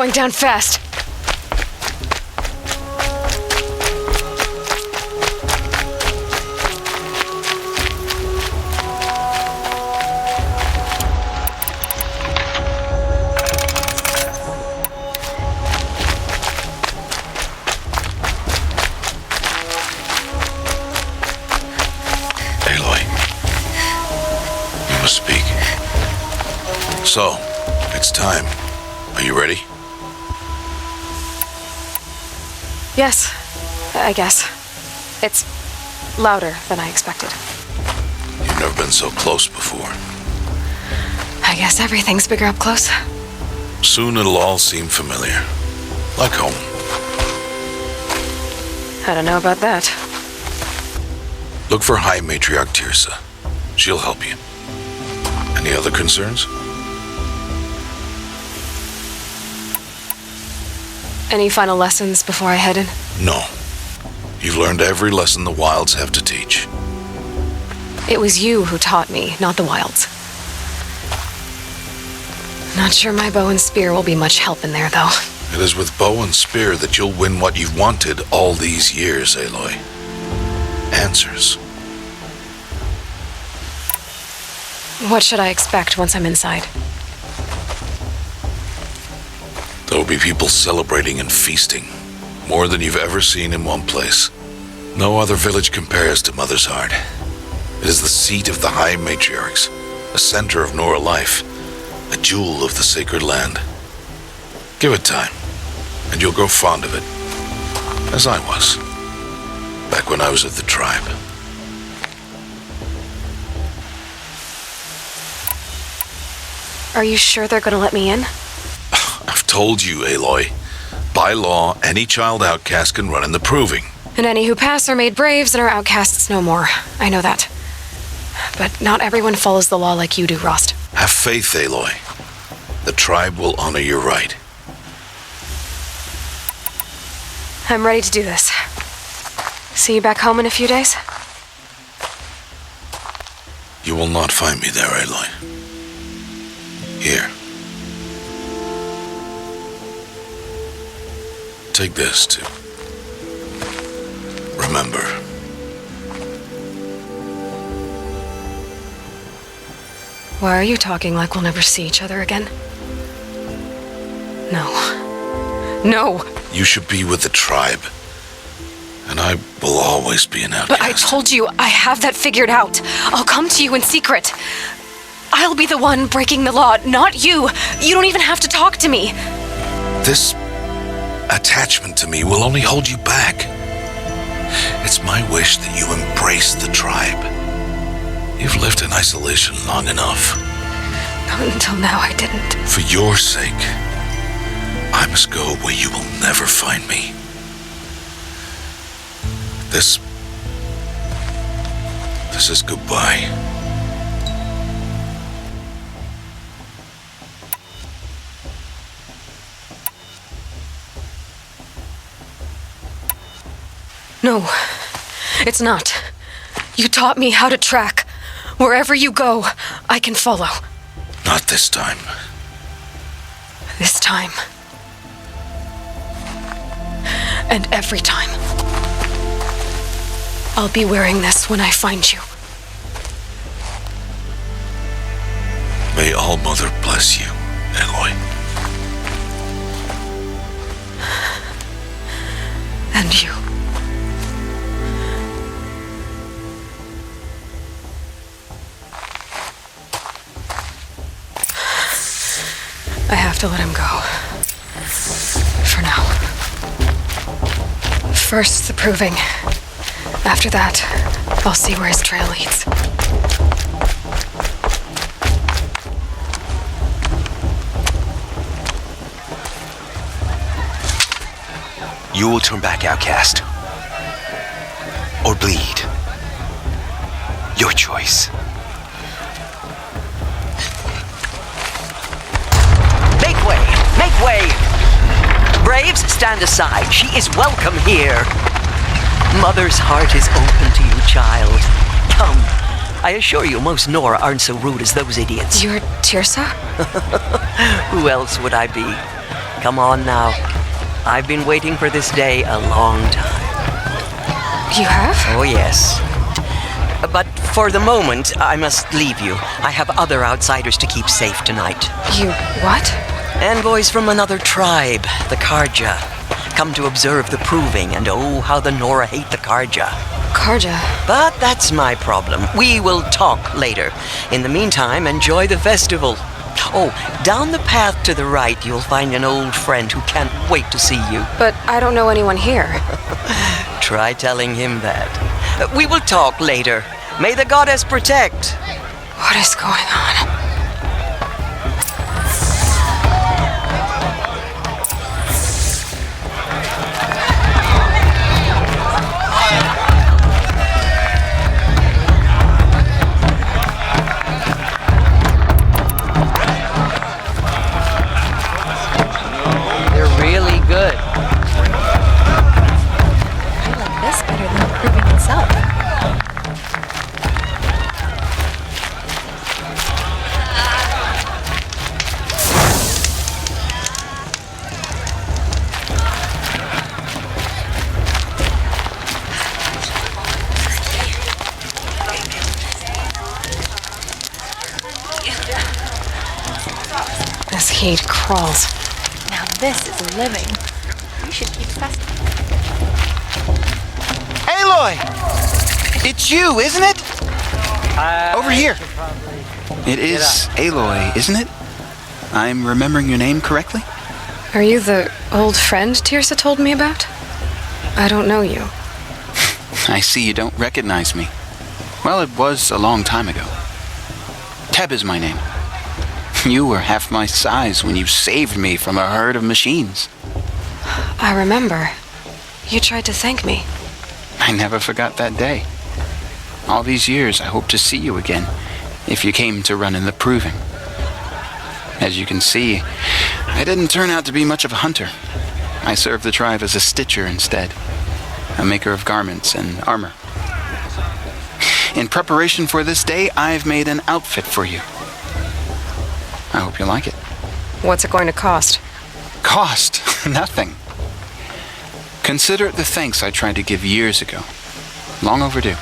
going down fast. Aloy, you must speak. So, it's time. Are you ready? Yes, I guess. It's louder than I expected. You've never been so close before. I guess everything's bigger up close. Soon it'll all seem familiar. Like home. I don't know about that. Look for High Matriarch Tirsa. She'll help you. Any other concerns? Any final lessons before I head in? No. You've learned every lesson the Wilds have to teach. It was you who taught me, not the Wilds. Not sure my bow and spear will be much help in there, though. It is with bow and spear that you'll win what you've wanted all these years, Aloy. Answers. What should I expect once I'm inside? There will be people celebrating and feasting. More than you've ever seen in one place. No other village compares to Mother's Heart. It is the seat of the High Matriarchs, a center of Nora life, a jewel of the sacred land. Give it time, and you'll grow fond of it. As I was, back when I was of the tribe. Are you sure they're gonna let me in? I've told you, Aloy. By law, any child outcast can run in the proving. And any who pass are made braves and are outcasts no more. I know that. But not everyone follows the law like you do, Rost. Have faith, Aloy. The tribe will honor your right. I'm ready to do this. See you back home in a few days? You will not find me there, Aloy. Here. Take this, too. Remember. Why are you talking like we'll never see each other again? No. No! You should be with the tribe. And I will always be an outcast. But I told you, I have that figured out. I'll come to you in secret. I'll be the one breaking the law, not you. You don't even have to talk to me. This attachment to me will only hold you back. It's my wish that you embrace the tribe. You've lived in isolation long enough. Not until now, I didn't. For your sake, I must go where you will never find me. This is goodbye. No, it's not. You taught me how to track. Wherever you go, I can follow. Not this time. This time. And every time. I'll be wearing this when I find you. May All Mother bless you, Aloy. And you. I have to let him go. For now. First, the proving. After that, I'll see where his trail leads. You will turn back, outcast. Or bleed. Your choice. Make way! Make way! Braves, stand aside. She is welcome here. Mother's heart is open to you, child. Come. I assure you, most Nora aren't so rude as those idiots. You're Tirsa? Who else would I be? Come on now. I've been waiting for this day a long time. You have? Oh, yes. But for the moment, I must leave you. I have other outsiders to keep safe tonight. You what? Envoys from another tribe, the Karja. Come to observe the proving, and oh, how the Nora hate the Karja. Karja. But that's my problem. We will talk later. In the meantime, enjoy the festival. Oh, down the path to the right, you'll find an old friend who can't wait to see you. But I don't know anyone here. Try telling him that. We will talk later. May the goddess protect. What is going on? They're really good. I like this better than the proving itself. This heat crawls. Now this is living. You should keep fasting. Aloy! It's you, isn't it? Over here. It is Aloy, isn't it? I'm remembering your name correctly? Are you the old friend Tirsa told me about? I don't know you. I see you don't recognize me. Well, it was a long time ago. Teb is my name. You were half my size when you saved me from a herd of machines. I remember. You tried to thank me. I never forgot that day. All these years, I hope to see you again, if you came to run in the proving. As you can see, I didn't turn out to be much of a hunter. I served the tribe as a stitcher instead, a maker of garments and armor. In preparation for this day, I've made an outfit for you. I hope you like it. What's it going to cost? Cost? Nothing. Consider it the thanks I tried to give years ago. Long overdue.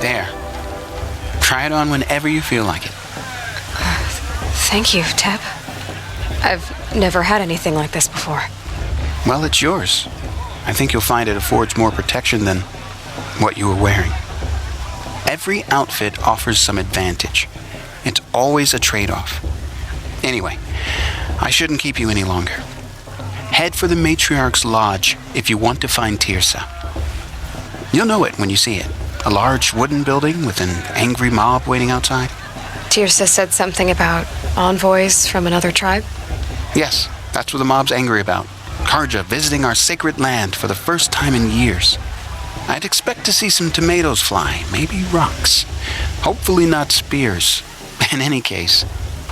There. Try it on whenever you feel like it. Thank you, Teb. I've never had anything like this before. Well, it's yours. I think you'll find it affords more protection than what you were wearing. Every outfit offers some advantage. It's always a trade-off. Anyway, I shouldn't keep you any longer. Head for the Matriarch's Lodge if you want to find Tirsa. You'll know it when you see it. A large wooden building with an angry mob waiting outside. Tirsa said something about envoys from another tribe? Yes, that's what the mob's angry about. Karja visiting our sacred land for the first time in years. I'd expect to see some tomatoes fly, maybe rocks. Hopefully not spears. In any case,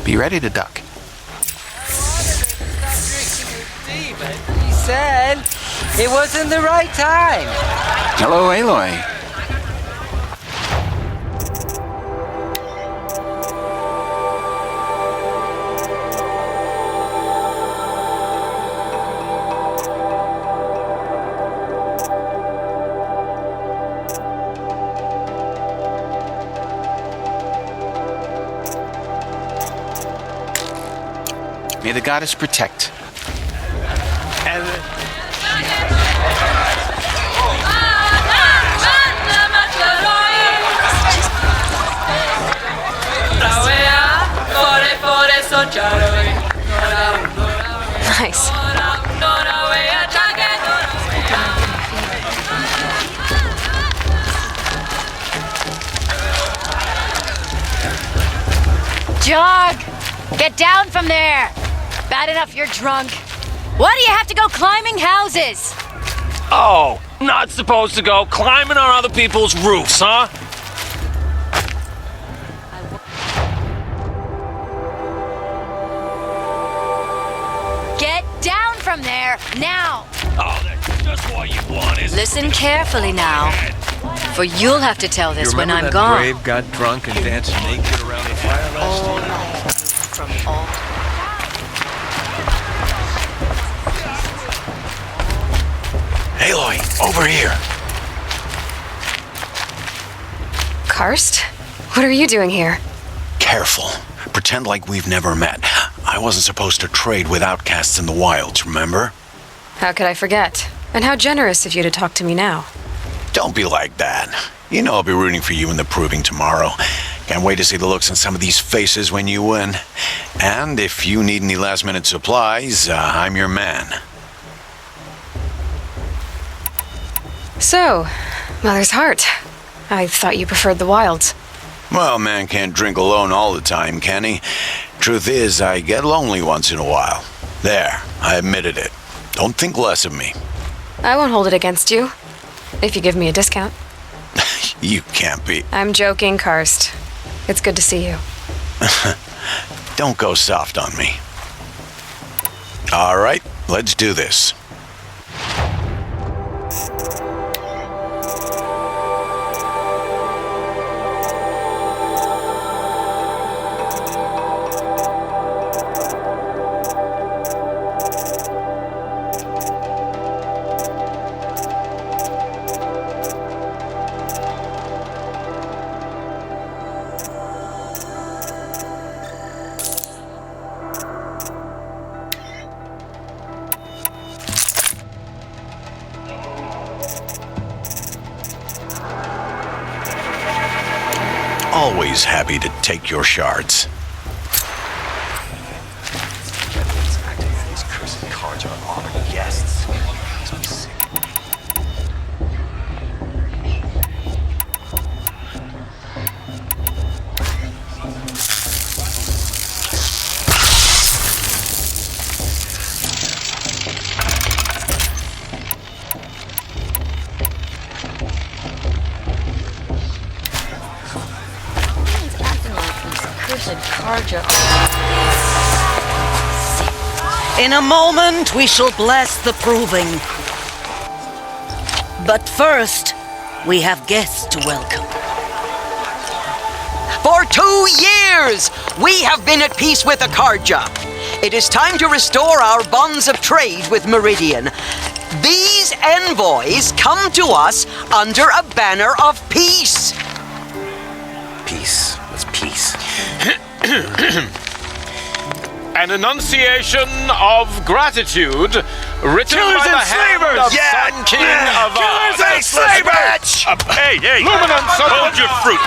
be ready to duck. He said it wasn't the right time. Hello, Aloy. May the goddess protect. Nice. Jog! Get down from there! Bad enough you're drunk. Why do you have to go climbing houses? Oh, not supposed to go climbing on other people's roofs, huh? Get down from there, now! Oh, that's just what you want, isn't it? Listen carefully now, for you'll have to tell this when I'm that gone. Brave got drunk and danced naked around the fire last All year? I do from all. Aloy, over here. Karst? What are you doing here? Careful. Pretend like we've never met. I wasn't supposed to trade with outcasts in the wilds, remember? How could I forget? And how generous of you to talk to me now. Don't be like that. You know I'll be rooting for you in the proving tomorrow. Can't wait to see the looks on some of these faces when you win. And if you need any last-minute supplies, I'm your man. So, Mother's Heart. I thought you preferred the wilds. Well, man can't drink alone all the time, can he? Truth is, I get lonely once in a while. There, I admitted it. Don't think less of me. I won't hold it against you. If you give me a discount. You can't be. I'm joking, Karst. It's good to see you. Don't go soft on me. All right, let's do this. Always happy to take your shards. These cursed cards are honored guests. Must be sick. In a moment, we shall bless the proving. But first, we have guests to welcome. For 2 years, we have been at peace with Akarja. It is time to restore our bonds of trade with Meridian. These envoys come to us under a banner of peace. Peace. What's peace? An enunciation of gratitude written by the hand of Sun King of Hey, hold your fruit.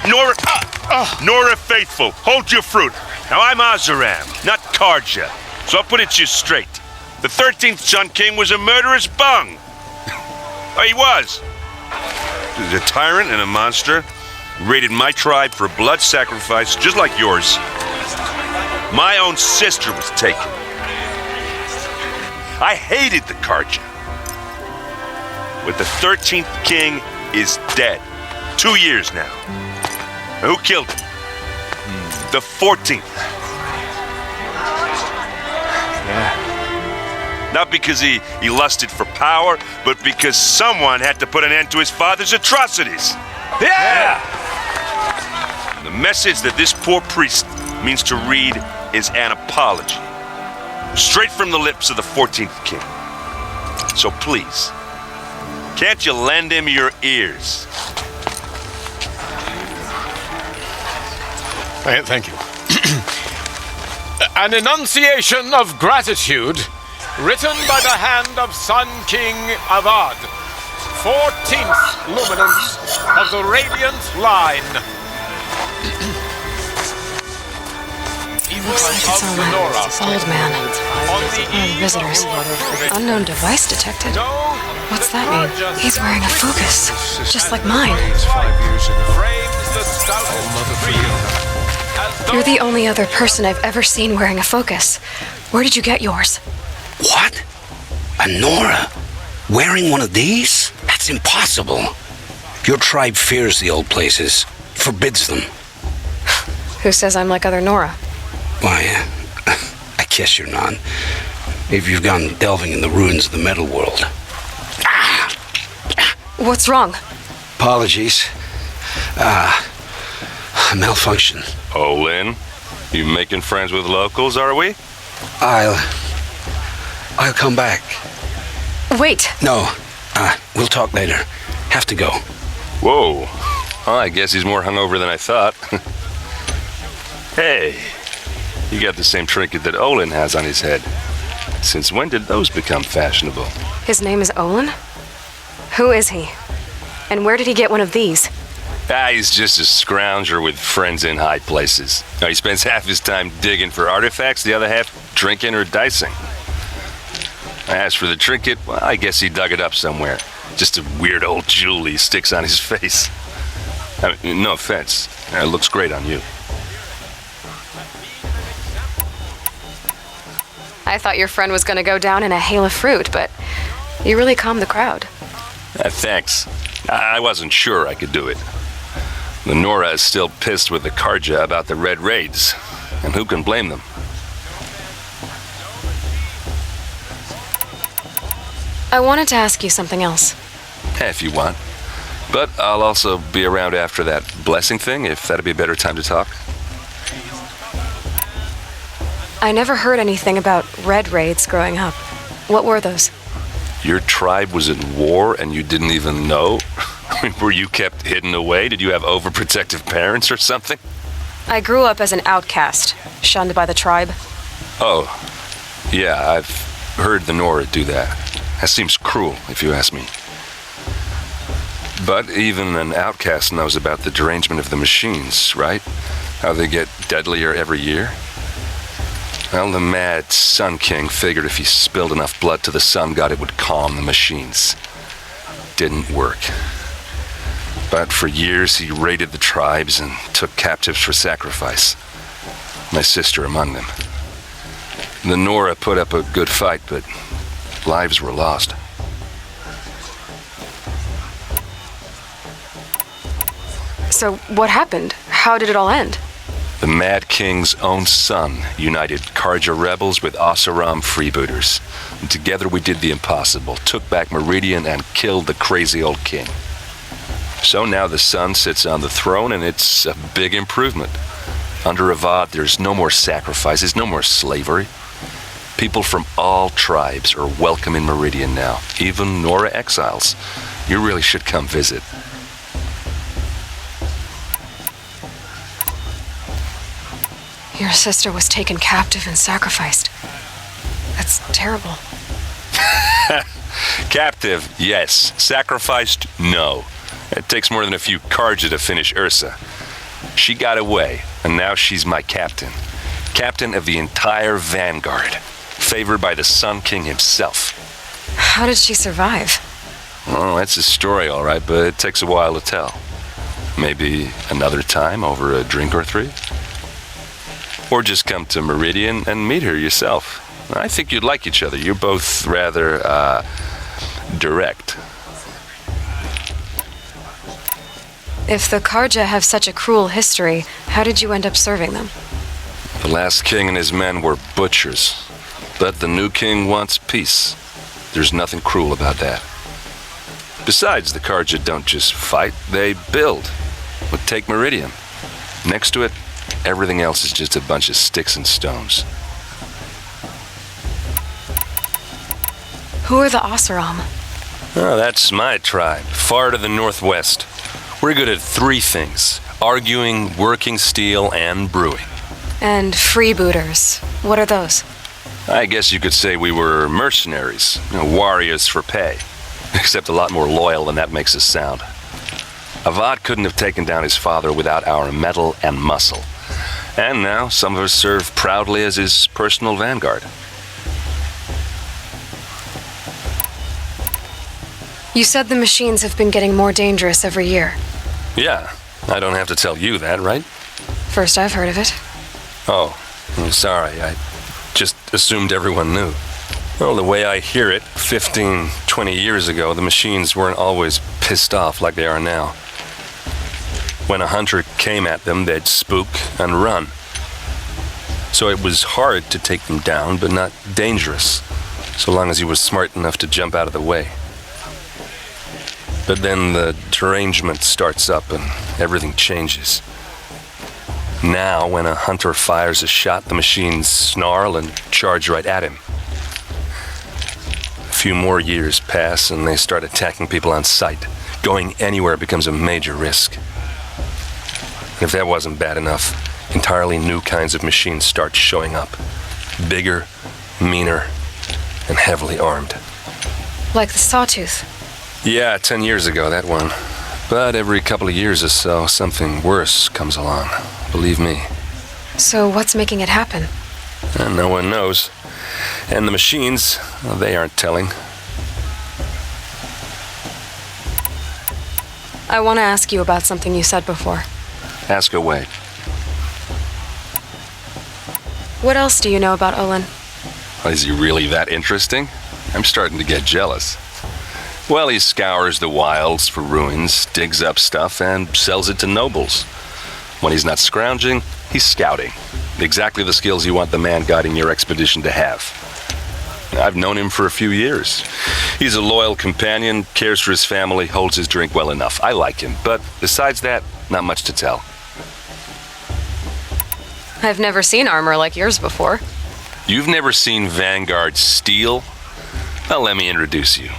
Nora Faithful, hold your fruit. Now, I'm Azaram, not Karja, so I'll put it to you straight. The 13th Sun King was a murderous bung. He was. He was a tyrant and a monster. He raided my tribe for blood sacrifice, just like yours. My own sister was taken. I hated the Karja. But the 13th king is dead. 2 years now. Who killed him? The 14th. Not because he lusted for power, but because someone had to put an end to his father's atrocities. Yeah! The message that this poor priest means to read is an apology. Straight from the lips of the 14th king. So please, can't you lend him your ears? Thank you. An enunciation of gratitude written by the hand of Sun King Avad, 14th luminance of the Radiant Line. Looks like it's on that old man. One of the visitors. Unknown device detected. What's that mean? He's wearing a focus, just like mine. 5 years ago. Oh, mother forgive her. You're the only other person I've ever seen wearing a focus. Where did you get yours? What? A Nora? Wearing one of these? That's impossible. Your tribe fears the old places, forbids them. Who says I'm like other Nora? Why, I guess you're not. If you've gone delving in the ruins of the metal world. What's wrong? Apologies. Malfunction. Oh, Lynn, you making friends with locals, are we? I'll come back. Wait. No, we'll talk later. Have to go. Whoa. Well, I guess he's more hungover than I thought. Hey, you got the same trinket that Olin has on his head. Since when did those become fashionable? His name is Olin? Who is he? And where did he get one of these? He's just a scrounger with friends in high places. Now, he spends half his time digging for artifacts, the other half drinking or dicing. As for the trinket, well, I guess he dug it up somewhere. Just a weird old jewel he sticks on his face. I mean, no offense. It looks great on you. I thought your friend was going to go down in a hail of fruit, but you really calmed the crowd. Thanks. I wasn't sure I could do it. The Nora is still pissed with the Karja about the Red Raids, and who can blame them? I wanted to ask you something else. If you want. But I'll also be around after that blessing thing, if that'd be a better time to talk. I never heard anything about Red Raids growing up. What were those? Your tribe was in war and you didn't even know? I mean, were you kept hidden away? Did you have overprotective parents or something? I grew up as an outcast, shunned by the tribe. Oh, yeah, I've heard the Nora do that. That seems cruel, if you ask me. But even an outcast knows about the derangement of the machines, right? How they get deadlier every year? Well, the mad Sun King figured if he spilled enough blood to the Sun God, it would calm the machines. Didn't work. But for years, he raided the tribes and took captives for sacrifice. My sister among them. The Nora put up a good fight, but lives were lost. So what happened? How did it all end? The Mad King's own son united Karja rebels with Oseram freebooters. And together we did the impossible, took back Meridian and killed the crazy old king. So now the son sits on the throne and it's a big improvement. Under Avad, there's no more sacrifices, no more slavery. People from all tribes are welcome in Meridian now, even Nora exiles. You really should come visit. Your sister was taken captive and sacrificed. That's terrible. Captive, yes. Sacrificed, no. It takes more than a few Karja to finish Ursa. She got away, and now she's my captain. Captain of the entire Vanguard. Favored by the Sun King himself. How did she survive? Well, that's a story, all right, but it takes a while to tell. Maybe another time over a drink or three? Or just come to Meridian and meet her yourself. I think you'd like each other. You're both rather, direct. If the Karja have such a cruel history, how did you end up serving them? The last king and his men were butchers. But the new king wants peace. There's nothing cruel about that. Besides, the Karja don't just fight, they build. But take Meridian. Next to it, everything else is just a bunch of sticks and stones. Who are the Oseram? Oh, that's my tribe, far to the northwest. We're good at three things: arguing, working steel, and brewing. And freebooters. What are those? I guess you could say we were mercenaries, warriors for pay. Except a lot more loyal than that makes us sound. Avad couldn't have taken down his father without our metal and muscle. And now some of us serve proudly as his personal vanguard. You said the machines have been getting more dangerous every year. Yeah, I don't have to tell you that, right? First I've heard of it. Oh, I'm sorry. I just assumed everyone knew. Well, the way I hear it, 15, 20 years ago, the machines weren't always pissed off like they are now. When a hunter came at them, they'd spook and run. So it was hard to take them down, but not dangerous, so long as he was smart enough to jump out of the way. But then the derangement starts up and everything changes. Now, when a hunter fires a shot, the machines snarl and charge right at him. A few more years pass and they start attacking people on sight. Going anywhere becomes a major risk. And if that wasn't bad enough, entirely new kinds of machines start showing up. Bigger, meaner, and heavily armed. Like the Sawtooth. Yeah, 10 years ago, that one. But every couple of years or so, something worse comes along. Believe me. So what's making it happen? And no one knows. And the machines, well, they aren't telling. I want to ask you about something you said before. Ask away. What else do you know about Olin? Is he really that interesting? I'm starting to get jealous. Well, he scours the wilds for ruins, digs up stuff, and sells it to nobles. When he's not scrounging, he's scouting. Exactly the skills you want the man guiding your expedition to have. I've known him for a few years. He's a loyal companion, cares for his family, holds his drink well enough. I like him, but besides that, not much to tell. I've never seen armor like yours before. You've never seen Vanguard steel? Well, let me introduce you.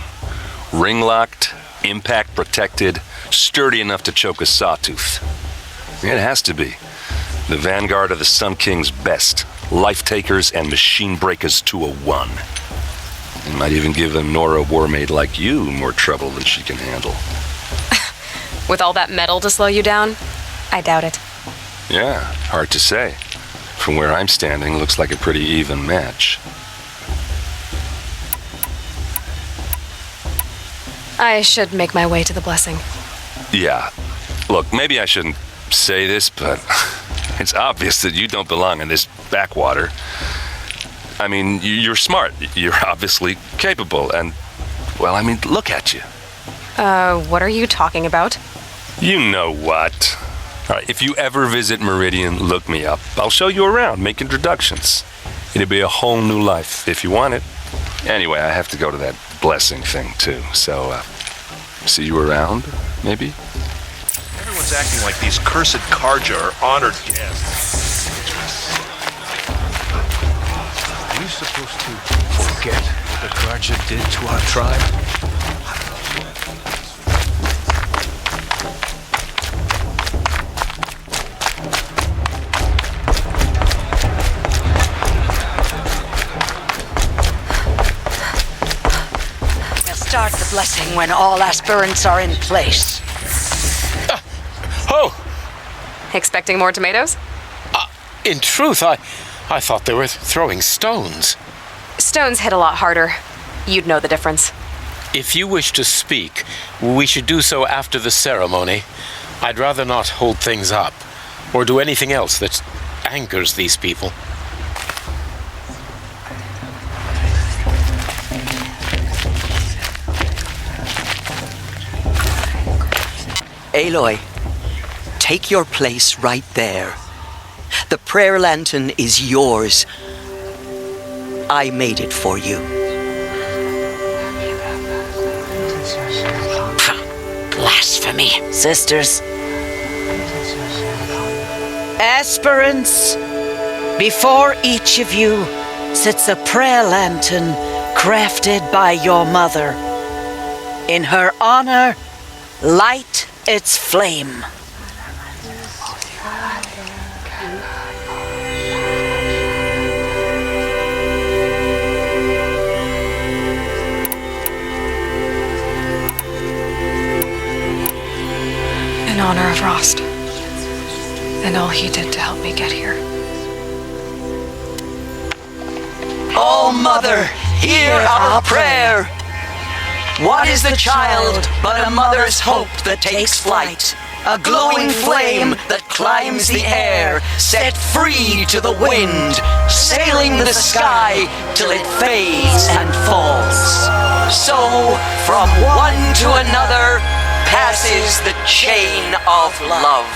Ring-locked, impact-protected, sturdy enough to choke a sawtooth. It has to be. The Vanguard of the Sun King's best. Life-takers and machine breakers to a one. It might even give a Nora warmaid like you more trouble than she can handle. With all that metal to slow you down? I doubt it. Yeah, hard to say. From where I'm standing, looks like a pretty even match. I should make my way to the blessing. Yeah. Look, maybe I shouldn't say this, but it's obvious that you don't belong in this backwater. I mean, you're smart. You're obviously capable, and, well, I mean, look at you. What are you talking about? You know what. All right, if you ever visit Meridian, look me up. I'll show you around, make introductions. It'll be a whole new life, if you want it. Anyway, I have to go to that blessing thing, too, so, see you around, maybe? Everyone's acting like these cursed Karja are honored guests. Are you supposed to forget what the Karja did to our tribe? Start the blessing when all aspirants are in place. Expecting more tomatoes? In truth, I thought they were throwing stones. Stones hit a lot harder. You'd know the difference. If you wish to speak, we should do so after the ceremony. I'd rather not hold things up, or do anything else that angers these people. Aloy, take your place right there. The prayer lantern is yours. I made it for you. Blasphemy, sisters. Aspirants, before each of you sits a prayer lantern crafted by your mother. In her honor, light its flame. In honor of Rost. and all he did to help me get here. Oh, Mother, hear our prayer. What is the child but a mother's hope that takes flight? A glowing flame that climbs the air, set free to the wind, sailing the sky till it fades and falls. So, from one to another, passes the chain of love.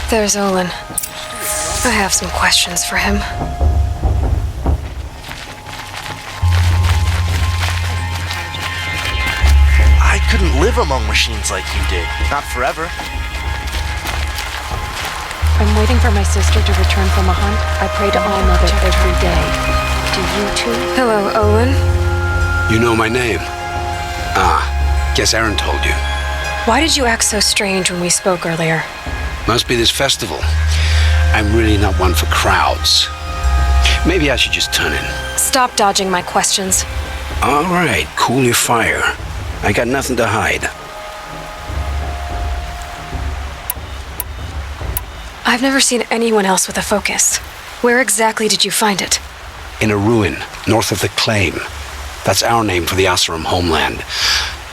There's Olin. I have some questions for him. I couldn't live among machines like you did. Not forever. I'm waiting for my sister to return from a hunt. I pray to All Mother every day. Do you too? Hello, Olin. You know my name? Guess Aaron told you. Why did you act so strange when we spoke earlier? Must be this festival. I'm really not one for crowds. Maybe I should just turn in. Stop dodging my questions. All right, cool your fire. I got nothing to hide. I've never seen anyone else with a focus. Where exactly did you find it? In a ruin, north of the Claim. That's our name for the Oseram homeland.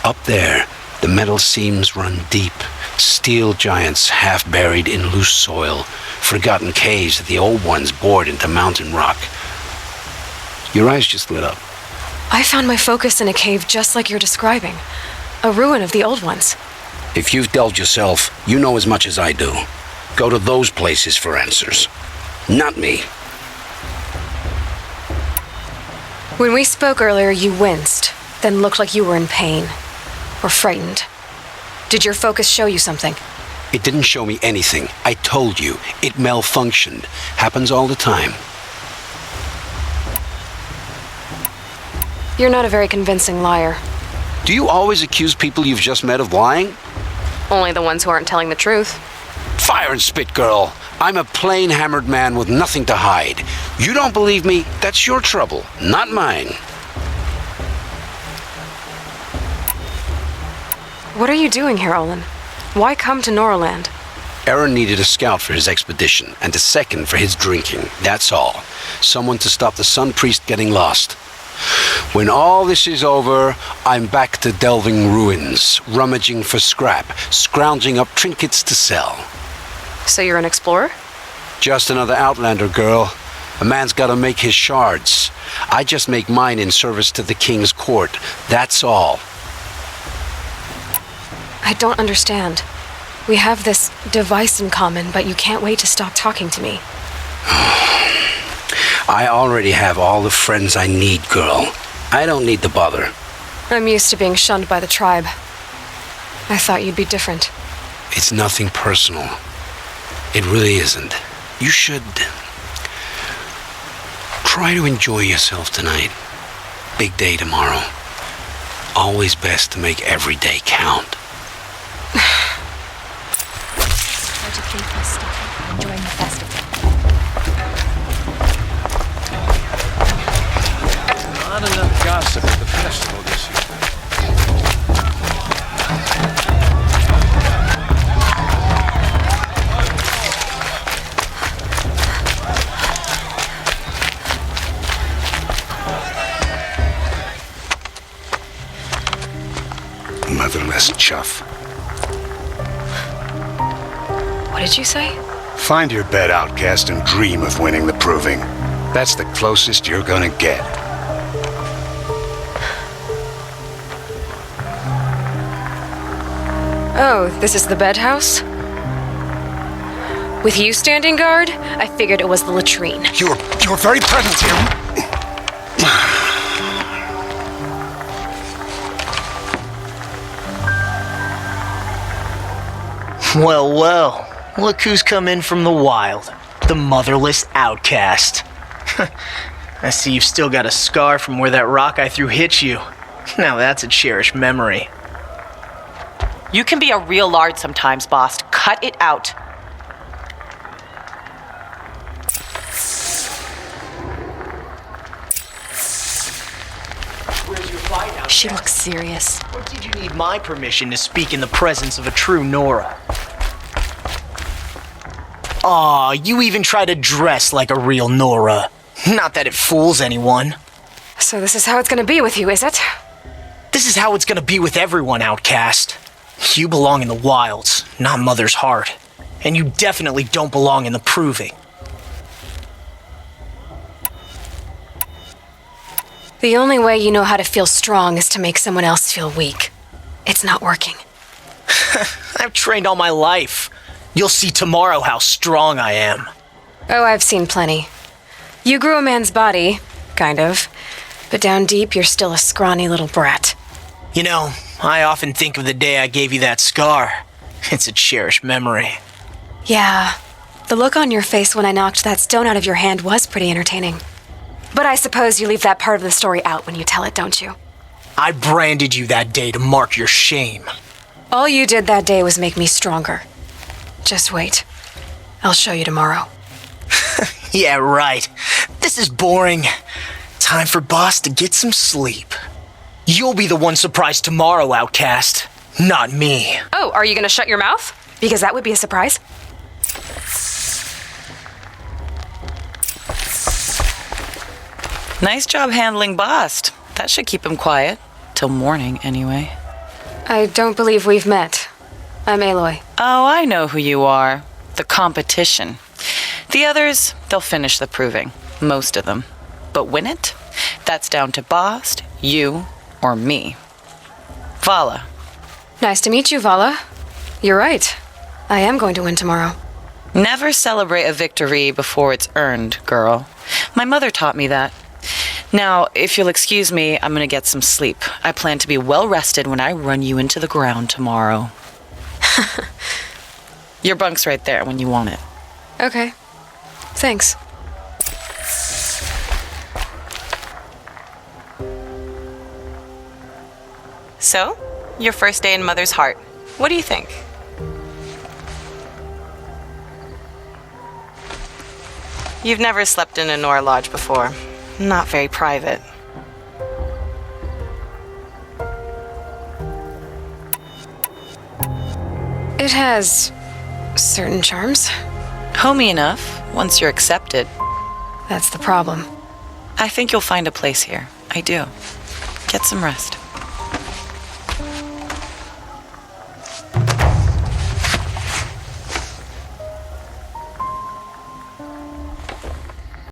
Up there, the metal seams run deep. Steel giants half buried in loose soil. Forgotten caves that the old ones bored into mountain rock. Your eyes just lit up. I found my focus in a cave just like you're describing. A ruin of the old ones. If you've delved yourself, you know as much as I do. Go to those places for answers. Not me. When we spoke earlier, you winced, then looked like you were in pain. Or frightened. Did your focus show you something? It didn't show me anything. I told you. It malfunctioned. Happens all the time. You're not a very convincing liar. Do you always accuse people you've just met of lying? Only the ones who aren't telling the truth. Fire and spit, girl. I'm a plain hammered man with nothing to hide. You don't believe me? That's your trouble, not mine. What are you doing here, Olin? Why come to Norland? Aaron needed a scout for his expedition, and a second for his drinking. That's all. Someone to stop the Sun Priest getting lost. When all this is over, I'm back to delving ruins, rummaging for scrap, scrounging up trinkets to sell. So you're an explorer? Just another outlander, girl. A man's gotta make his shards. I just make mine in service to the king's court. That's all. I don't understand. We have this device in common, but you can't wait to stop talking to me. I already have all the friends I need, girl. I don't need the bother. I'm used to being shunned by the tribe. I thought you'd be different. It's nothing personal. It really isn't. You should try to enjoy yourself tonight. Big day tomorrow. Always best to make every day count. Enjoying the festival. Not enough gossip at the festival this year. Motherless chuff. What did you say? Find your bed, outcast, and dream of winning the proving. That's the closest you're gonna get. Oh, this is the bedhouse? With you standing guard, I figured it was the latrine. Your very presence here. Well, well. Look who's come in from the wild. The motherless outcast. I see you've still got a scar from where that rock I threw hit you. Now that's a cherished memory. You can be a real lard sometimes, boss. Cut it out. serious. Or did you need my permission to speak in the presence of a true Nora? Aw, you even try to dress like a real Nora. Not that it fools anyone. So this is how it's gonna be with you, is it? This is how it's gonna be with everyone, Outcast. You belong in the wilds, not Mother's heart. And you definitely don't belong in the proving. The only way you know how to feel strong is to make someone else feel weak. It's not working. I've trained all my life. You'll see tomorrow how strong I am. Oh, I've seen plenty. You grew a man's body, kind of. But down deep, you're still a scrawny little brat. You know, I often think of the day I gave you that scar. It's a cherished memory. Yeah, the look on your face when I knocked that stone out of your hand was pretty entertaining. But I suppose you leave that part of the story out when you tell it, don't you? I branded you that day to mark your shame. All you did that day was make me stronger. Just wait. I'll show you tomorrow. Yeah, right. This is boring. Time for Boss to get some sleep. You'll be the one surprised tomorrow, Outcast. Not me. Oh, are you gonna shut your mouth? Because that would be a surprise. Nice job handling Bast. That should keep him quiet. Till morning, anyway. I don't believe we've met. I'm Aloy. Oh, I know who you are. The competition. The others, they'll finish the proving. Most of them. But win it? That's down to Bast, you, or me. Vala. Nice to meet you, Vala. You're right. I am going to win tomorrow. Never celebrate a victory before it's earned, girl. My mother taught me that. Now, if you'll excuse me, I'm gonna get some sleep. I plan to be well rested when I run you into the ground tomorrow. Your bunk's right there when you want it. Okay. Thanks. So, your first day in Mother's heart. What do you think? You've never slept in a Nora lodge before. Not very private. It has certain charms. Homey enough, once you're accepted. That's the problem. I think you'll find a place here. I do. Get some rest.